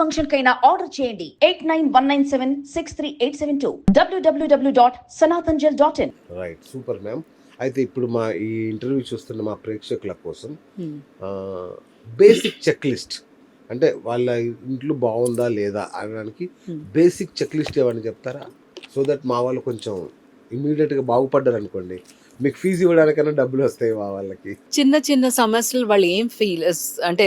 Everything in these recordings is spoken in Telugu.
ఫంక్షన్ కైనా ఆర్డర్ చేయండి 8919763872 www.sanatanjal.in. Right, super ma'am. అయితే ఇప్పుడు మా ఈ ఇంటర్వ్యూ చూస్తున్న మా ప్రేక్షకుల కోసం బేసిక్ చెక్ లిస్ట్, అంటే వాళ్ళ ఇంట్లో బాగుందా లేదా అనడానికి బేసిక్ చెక్ లిస్ట్ ఏమని చెప్తారా? సో దట్ మా వాళ్ళు కొంచెం ఇమీడియట్గా బాగుపడ్డారు అనుకోండి, మీకు ఫీజు ఇవ్వడానికైనా డబ్బులు వస్తాయి మా వాళ్ళకి. చిన్న చిన్న సమస్యలు వాళ్ళు ఏం అంటే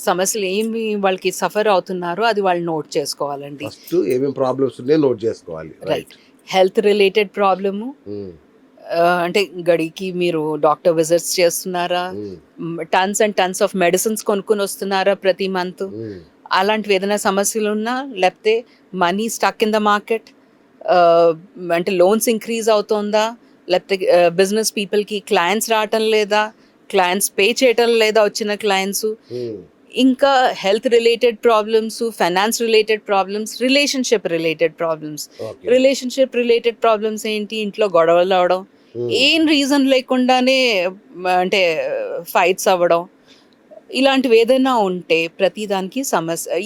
సమస్యలు ఏమి వాళ్ళకి సఫర్ అవుతున్నారో అది వాళ్ళు నోట్ చేసుకోవాలండి. ఫస్ట్ ఏమేమి ప్రాబ్లమ్స్ ఉన్నాయో నోట్ చేసుకోవాలి. రైట్. హెల్త్ రిలేటెడ్ ప్రాబ్లము, అంటే గడికి మీరు డాక్టర్ విజిట్స్ చేస్తున్నారా, tons and tons of medicines కొనుక్కొని వస్తున్నారా ప్రతి మంత్, అలాంటివి ఏదైనా సమస్యలు ఉన్నా, లేకపోతే money stuck in the market, అంటే లోన్స్ ఇంక్రీజ్ అవుతుందా, లేకపోతే బిజినెస్ పీపుల్కి క్లయింట్స్ రావటం లేదా, క్లయింట్స్ పే చేయటం లేదా వచ్చిన క్లయింట్స్, ఇంకా health related problems, finance related problems, relationship related problems. Relationship related problems ఏంటి? ఇంట్లో గొడవలు అవడం, ఏం రీజన్ లేకుండానే అంటే ఫైట్స్ అవ్వడం, ఇలాంటివి ఏదైనా ఉంటే ప్రతిదానికి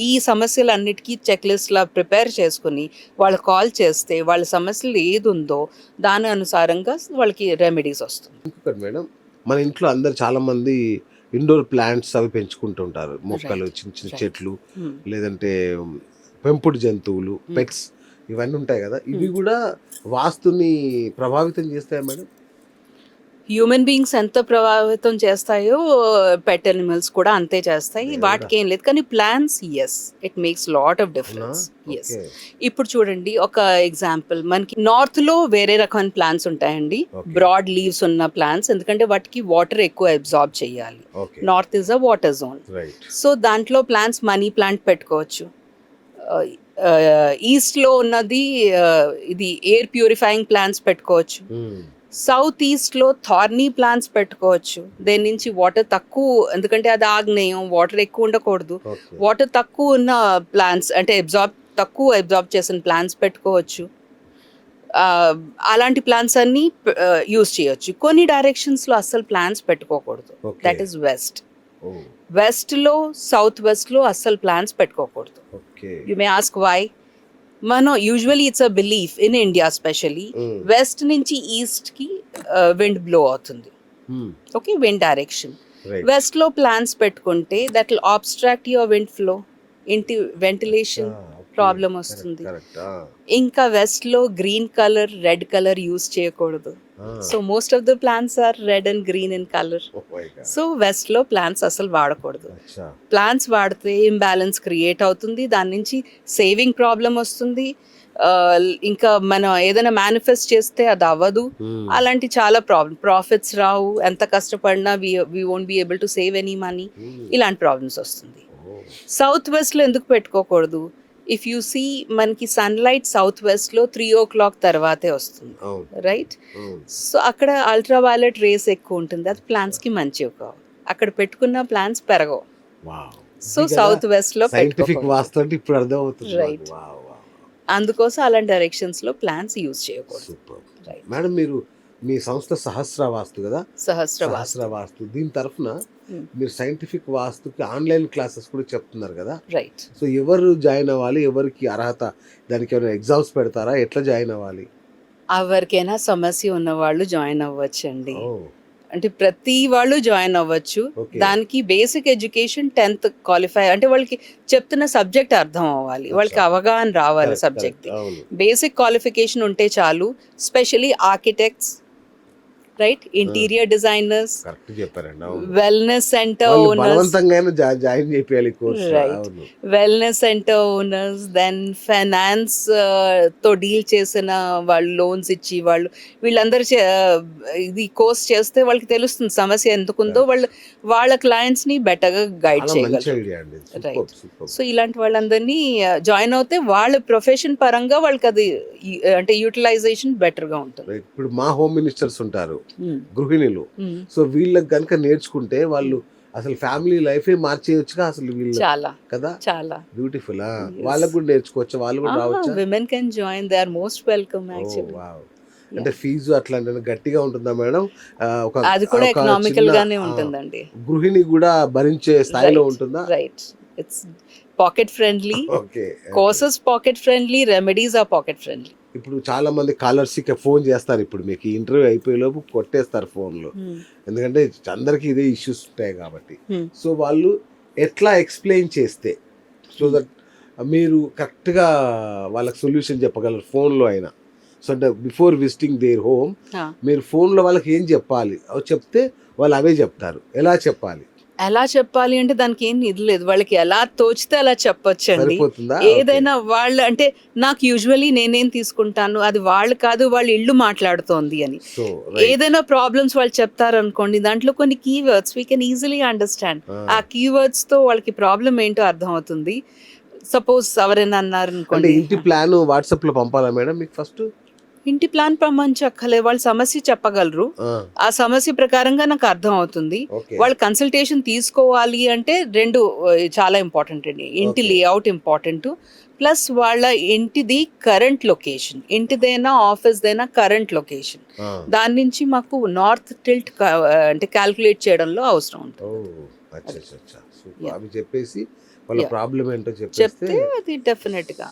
ఈ సమస్యలన్నిటికీ చెక్ లిస్ట్లా ప్రిపేర్ చేసుకుని వాళ్ళు కాల్ చేస్తే వాళ్ళ సమస్యలు ఏది ఉందో దాని అనుసారంగా వాళ్ళకి రెమెడీస్ వస్తుంది. మేడం, మన ఇంట్లో అందరు చాలా మంది ఇండోర్ ప్లాంట్స్ అవి పెంచుకుంటుంటారు, మొక్కలు, చిన్న చిన్న చెట్లు, లేదంటే పెంపుడు జంతువులు, పెట్స్, ఇవన్నీ ఉంటాయి కదా. ఇవి కూడా వాస్తుని ప్రభావితం చేస్తాయా మేడం? హ్యూమన్ బీయింగ్స్ ఎంత ప్రభావితం చేస్తాయో పెట్ అనిమల్స్ కూడా అంతే చేస్తాయి. వాటికి ఏం లేదు, కానీ plants yes, it makes lot of difference. Yes. ఇప్పుడు చూడండి, ఒక ఎగ్జాంపుల్, మనకి నార్త్ లో వేరే రకమైన ప్లాంట్స్ ఉంటాయండి, బ్రాడ్ లీవ్స్ ఉన్న ప్లాంట్స్, ఎందుకంటే వాటికి వాటర్ ఎక్కువ అబ్జార్బ్ చేయాలి. North is a water zone. So దాంట్లో ప్లాంట్స్ మనీ ప్లాంట్ పెట్టుకోవచ్చు. ఈస్ట్ లో ఉన్నది ఇది ఎయిర్ ప్యూరిఫైయింగ్ ప్లాంట్స్ పెట్టుకోవచ్చు. సౌత్ ఈస్ట్ లో థార్నీ ప్లాంట్స్ పెట్టుకోవచ్చు. దేని నుంచి వాటర్ తక్కువ, ఎందుకంటే అది ఆగ్నేయం, వాటర్ ఎక్కువ ఉండకూడదు. వాటర్ తక్కువ ఉన్న ప్లాంట్స్, అంటే తక్కువ అబ్జార్బ్ చేసిన ప్లాంట్స్ పెట్టుకోవచ్చు. అలాంటి ప్లాంట్స్ అన్ని యూజ్ చేయొచ్చు. కొన్ని డైరెక్షన్స్ లో అస్సలు ప్లాంట్స్ పెట్టుకోకూడదు. That is west. వెస్ట్ లో, సౌత్ వెస్ట్ లో అస్సలు ప్లాంట్స్ పెట్టుకోకూడదు. You may ask why? మనం usually it's a belief in India specially, west నుంచి ఈస్ట్ కి విండ్ బ్లో అవుతుంది. Okay, wind direction. వెస్ట్ లో ప్లాంట్స్ పెట్టుకుంటే that will obstruct your wind flow, ఇంటి వెంటిలేషన్ ప్రాబ్లం వస్తుంది. ఇంకా వెస్ట్ లో green colour, red colour use చేయకూడదు. So most of the plants are red and green in colour. So west లో ప్లాంట్స్ అసలు వాడకూడదు. ప్లాంట్స్ వాడితే ఇంబ్యాలెన్స్ క్రియేట్ అవుతుంది, దాని నుంచి సేవింగ్ ప్రాబ్లం వస్తుంది. ఇంకా మనం ఏదైనా మేనిఫెస్ట్ చేస్తే అది అవ్వదు. అలాంటి చాలా ప్రాఫిట్స్ రావు, ఎంత కష్టపడినా we won't be able to save any money. ఇలాంటి ప్రాబ్లమ్స్ వస్తుంది. సౌత్ వెస్ట్ లో ఎందుకు పెట్టుకోకూడదు? ఇఫ్ యూ సీ, మనకి సన్లైట్ సౌత్ వెస్ట్ లో 3 o'clock తర్వాతే వస్తుంది, రైట్? సో అక్కడ అల్ట్రావైలెట్ రేస్ ఎక్కువ ఉంటుంది, అది ప్లాంట్స్ కి మంచివి కావు. అక్కడ పెట్టుకున్న ప్లాంట్స్ పెరగవు. సో సౌత్ వెస్ట్ లో రైట్. అందుకోసం అలాంటి డైరెక్షన్స్ లో ప్లాంట్స్ యూజ్ చేయకూడదు. మేడం, మీరు మీ సంస్థ సహస్ర వాస్తు కదా, సహస్ర వాస్తు, దీని తరఫున మీరు సైంటిఫిక్ వాస్తుకి ఆన్లైన్ క్లాసెస్ కూడా చెప్తున్నారు కదా. రైట్. సో ఎవరు జాయిన్ అవ్వాలి? ఎవరికి అర్హత? దానికి ఏమైనా ఎగ్జామ్స్ పెడతారా? ఎట్లా జాయిన్ అవ్వాలి? ఎవరికైనా సమస్య ఉన్న వాళ్ళు జాయిన్ అవ్వచ్చండి. అంటే ప్రతి వాళ్ళు జాయిన్ అవ్వచ్చు. దానికి బేసిక్ ఎడ్యుకేషన్ 10th క్వాలిఫై, అంటే వాళ్ళకి చెప్తున్న సబ్జెక్ట్ అర్థం అవ్వాలి, వాళ్ళకి అవగాహన రావాలి సబ్జెక్ట్. బేసిక్ క్వాలిఫికేషన్ ఉంటే చాలు. Specially architects, right, interior designers, wellness centre owners, right, wellness centre owners, then finance తో డీల్ చేసిన వాళ్ళు, లోన్స్ ఇచ్చి వాళ్ళు, వీళ్ళందరూ ఇది కోర్స్ చేస్తే వాళ్ళకి తెలుస్తుంది సమస్య ఎందుకుందో, వాళ్ళ క్లయింట్స్ ని బెటర్ గా గైడ్ చేయగలరు. రైట్. సో ఇలాంటి వాళ్ళందరినీ జాయిన్ అవుతే వాళ్ళ ప్రొఫెషన్ పరంగా వాళ్ళకి అది అంటే యూటిలైజేషన్ బెటర్ గా ఉంటుంది. ఇప్పుడు మా హోమ్ మినిస్టర్స్ ఉంటారు, గృహిణులు, సో వీళ్ళకి కనుక నేర్చుకుంటే వాళ్ళు అసలు ఫ్యామిలీ లైఫ్ మార్చేయొచ్చుగా అసలు వీళ్ళు, చాలా కదా, చాలా బ్యూటిఫుల్. వాళ్ళకు కూడా నేర్చుకోవచ్చు, వాళ్ళు కూడా రావచ్చు. Women can join, they are most welcome actually. అంటే ఫీజు అట్లా గట్టిగా ఉంటుందా మేడం? అది కూడా ఎకనామికల్ గానే ఉంటుందండి. గృహిణి కూడా భరించే స్థాయిలో ఉంటుందా? Right. It's pocket friendly, okay. Courses pocket friendly, remedies are pocket friendly. ఇప్పుడు చాలా మంది కాలర్స్కి ఫోన్ చేస్తారు, ఇప్పుడు మీకు ఇంటర్వ్యూ అయిపోయే లోపు కొట్టేస్తారు ఫోన్లో, ఎందుకంటే అందరికీ ఇదే ఇష్యూస్ ఉంటాయి కాబట్టి. సో వాళ్ళు ఎట్లా ఎక్స్ప్లెయిన్ చేస్తే సో దట్ మీరు కరెక్ట్గా వాళ్ళకి సొల్యూషన్ చెప్పగలరు ఫోన్లో అయినా. సో అంటే బిఫోర్ విజిటింగ్ దేర్ హోమ్ మీరు ఫోన్లో వాళ్ళకి ఏం చెప్పాలి, అవి చెప్తే వాళ్ళు అవే చెప్తారు. ఎలా చెప్పాలి? ఎలా చెప్పాలి అంటే దానికి ఏం ఇది లేదు, వాళ్ళకి ఎలా తోచితే అలా చెప్పొచ్చండి. సరిపోతుందా? ఏదైనా వాళ్ళు అంటే నాకు యూజువలీ నేనేం తీసుకుంటాను, అది వాళ్ళు కాదు వాళ్ళ ఇల్లు మాట్లాడుతోంది అని. సో ఏదైనా ప్రాబ్లమ్స్ వాళ్ళు చెప్తారు అనుకోండి, దాంట్లో కొన్ని keywords we can easily understand. ఆ కీవర్డ్స్ తో వాళ్ళకి ప్రాబ్లం ఏంటో అర్థం అవుతుంది. సపోజ్ ఎవరైనా అన్నారు అంటే అనుకోండి, ఇంటి ప్లాన్ వాట్సాప్ లో పంపాలా మేడం మీకు ఫస్ట్? ఇంటి ప్లాన్ పంపించక్కలే, వాళ్ళ సమస్య చెప్పగలరు, ఆ సమస్య ప్రకారంగా నాకు అర్థం అవుతుంది. వాళ్ళు కన్సల్టేషన్ తీసుకోవాలి అంటే రెండు చాలా ఇంపార్టెంట్ అండి. ఇంటి లేఅవుట్ ఇంపార్టెంట్, ప్లస్ వాళ్ళ ఇంటిది కరెంట్ లొకేషన్, ఇంటిదైనా ఆఫీస్దైనా కరెంట్ లొకేషన్, దాని నుంచి మాకు నార్త్ టిల్ట్ అంటే క్యాల్కులేట్ చేయడంలో అవసరం ఉంటుంది. అవి చెప్పేసి వాళ్ళ ప్రాబ్లం ఏంటో చెప్తే అది డెఫినెట్ గా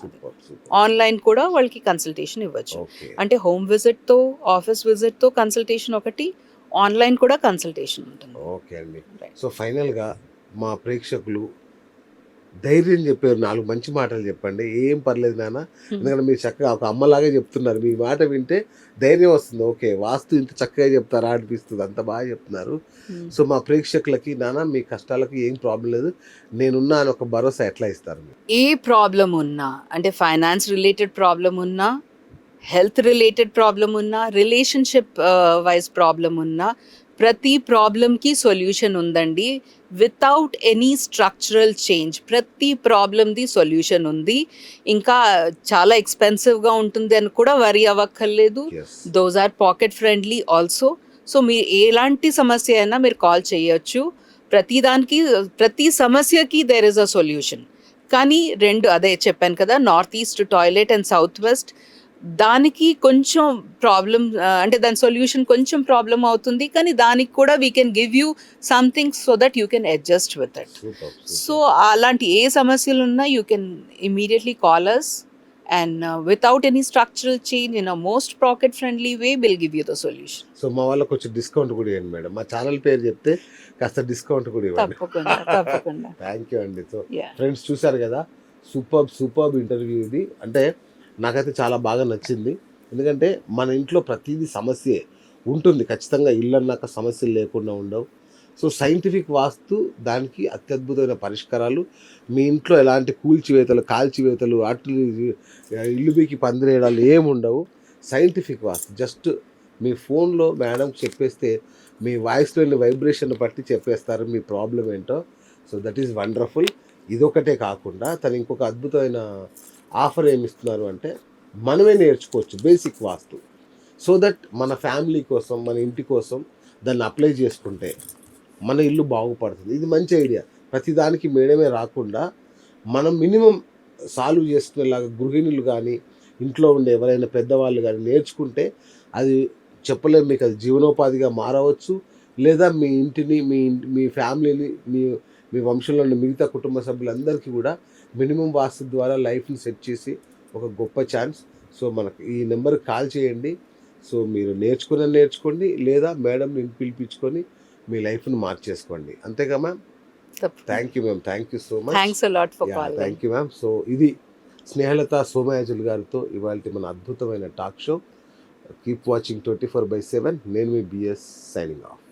ఆన్లైన్ కూడా వాళ్ళకి కన్సల్టేషన్ ఇవ్వచ్చు. అంటే హోమ్ విజిట్ తో ఆఫీస్ విజిట్ తో కన్సల్టేషన్ ఒకటి, ఆన్లైన్ కూడా కన్సల్టేషన్ ఉంటుంది. ఓకే అండి. సో ఫైనల్ గా మా ప్రేక్షకులు ధైర్యం చెప్పారు, 4 మంచి మాటలు చెప్పండి. ఏం పర్లేదు నాన్న, ఎందుకంటే మీరు చక్కగా ఒక అమ్మలాగే చెప్తున్నారు, మీ మాట వింటే ధైర్యం వస్తుంది. ఓకే, వాస్తు ఇంత చక్కగా చెప్తారా అనిపిస్తుంది, అంత బాగా చెప్తున్నారు. సో మా ప్రేక్షకులకి నాన్న మీ కష్టాలకు ఏం ప్రాబ్లం లేదు, నేనున్నా అని ఒక భరోసా ఎట్లా ఇస్తారు? ఏ ప్రాబ్లం ఉన్నా, అంటే ఫైనాన్స్ రిలేటెడ్ ప్రాబ్లం ఉన్నా, హెల్త్ రిలేటెడ్ ప్రాబ్లం ఉన్నా, రిలేషన్షిప్ వైజ్ ప్రాబ్లం ఉన్నా, ప్రతి ప్రాబ్లంకి సొల్యూషన్ ఉందండి. వితౌట్ ఎనీ స్ట్రక్చరల్ చేంజ్ ప్రతి ప్రాబ్లంది సొల్యూషన్ ఉంది. ఇంకా చాలా ఎక్స్పెన్సివ్గా ఉంటుంది అని కూడా వరీ అవ్వక్కర్లేదు. Those are pocket friendly also. So మీరు ఎలాంటి సమస్య అయినా మీరు కాల్ చేయొచ్చు. ప్రతి సమస్యకి దేర్ ఇస్ అ సొల్యూషన్. కానీ అదే చెప్పాను కదా, north east toilet and south west, దానికి కొంచెం ప్రాబ్లం అంటే దాని సొల్యూషన్ కొంచెం ప్రాబ్లం అవుతుంది, కానీ దానికి కూడా we can give you something so that you can adjust with it. So అలాంటి ఏ సమస్యలు ఉన్నా you can immediately call us and without any structural change in a most pocket friendly way we'll give you the solution. So మా వాళ్ళకి కొంచెం డిస్కౌంట్ కూడా ఇవ్వండి మేడం, మా ఛానల్ పేరు చెప్తే కాస్త డిస్కౌంట్ కూడా ఇవ్వండి. తప్పకుండా. థ్యాంక్ యూ అండి. సో ఫ్రెండ్స్ చూసారు కదా, సూపర్బ్ ఇంటర్వ్యూ ఇది. అంటే నాకైతే చాలా బాగా నచ్చింది, ఎందుకంటే మన ఇంట్లో ప్రతిదీ సమస్యే ఉంటుంది ఖచ్చితంగా, ఇల్లు అన్నాక సమస్యలు లేకుండా ఉండవు. సో సైంటిఫిక్ వాస్తు దానికి అత్యద్భుతమైన పరిష్కారాలు. మీ ఇంట్లో ఎలాంటి కూల్చివేతలు కాల్చివేతలు అట్లు ఇల్లు బీకి పందిరేయడాలు ఏముండవు. సైంటిఫిక్ వాస్తు జస్ట్ మీ ఫోన్లో మేడం చెప్పేస్తే మీ వాయిస్లోని వైబ్రేషన్ బట్టి చెప్పేస్తారు మీ ప్రాబ్లం ఏంటో. So that is wonderful. ఇదొకటే కాకుండా తను ఇంకొక అద్భుతమైన ఆఫర్ ఏమిస్తున్నారు అంటే, మనమే నేర్చుకోవచ్చు బేసిక్ వాస్తు. సో దట్ మన ఫ్యామిలీ కోసం మన ఇంటి కోసం దాన్ని అప్లై చేసుకుంటే మన ఇల్లు బాగుపడుతుంది. ఇది మంచి ఐడియా. ప్రతిదానికి మేడమే రాకుండా మనం మినిమం సాల్వ్ చేసుకునేలాగా గృహిణులు కానీ ఇంట్లో ఉండే ఎవరైనా పెద్దవాళ్ళు కానీ నేర్చుకుంటే అది చెప్పలేము, మీకు అది జీవనోపాధిగా మారవచ్చు. లేదా మీ ఇంటిని మీ ఫ్యామిలీని మీ వంశంలో ఉన్న మిగతా కుటుంబ సభ్యులందరికీ కూడా మినిమం వాస్తు ద్వారా లైఫ్ని సెట్ చేసి ఒక గొప్ప ఛాన్స్. సో మనకు ఈ నెంబర్కి కాల్ చేయండి. సో మీరు నేర్చుకోండి, లేదా మేడంని పిలిపించుకొని మీ లైఫ్ని మార్చేసుకోండి. అంతేగా ma'am? Thank you ma'am, thank you so much. Thank you ma'am. So ఇది స్నేహలత సోమయాజులు గారితో ఇవాళ మన అద్భుతమైన టాక్ షో. Keep watching 24/7. నేను మీ బిఎస్ సైనింగ్ ఆఫ్.